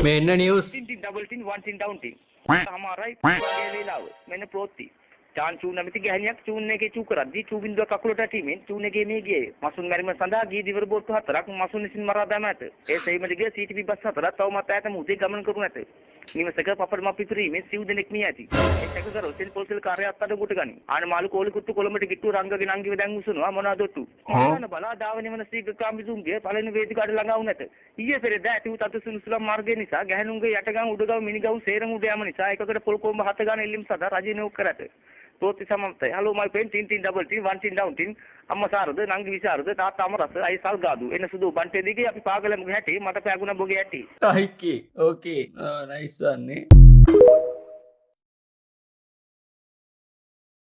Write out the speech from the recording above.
menna news tin double tin one tin down tin සමහරයි වගේ වේලාව මෙන්න ප්‍රෝත්ති චාන් චූන් නැමැති ගැහණියක් චූන් එකේ චූ කරද්දී චූ බින්දුව කකුලට ඇටීමෙන් චූන් එකේ මේ ගියේ මසුන් මැරීම සඳහා ගිය දිවර බෝට්ටු හතරක් මසුන් විසින් මරා දැම ඇත ඒ සෙයිමද ගිය CTP බස් හතරක් තවමත් ඈත මුදේ ගමන් කරනු ඇත නිවසක පපඩම පිපිරීමේ සිව් දෙනෙක් මිය ඇති එක්ක රොසෙල් පොල්සල් කාර්යයක් අඩ ගනි ආනමාලු කෝලි කුට්ටු කොළඹට ගිට්ටු රංගගෙන අංගිව දැන් උසනවා මොනවාදොට්ටු මොනවාන බලා දාවනේ වන සීග කාමිසුන්ගේ පළවෙනි වේදිකාවට ළඟා වුණාට ඊයේ පෙරේදා ඇති වූ තතු සුළුසුලම් මාර්ගය නිසා ගැහණුන්ගේ යටගම් උඩගම් මිනිගම් සේරම උඩ යාම නිසා එකකට පොල් කොම්බ හත ගන්න එල්ලීම් සදා රජය නියෝග කරත තෝති සමන්තයි hello my pen tin double tin one tin down tin අම්මා සාරද නංගි විසරද තාත්තා අමරස අයි සල්ගාදු එන සුදු බන්ටේ දිගේ අපි පාගලමුගේ හැටි මට පෑගුණ බොගේ හැටි okay nice one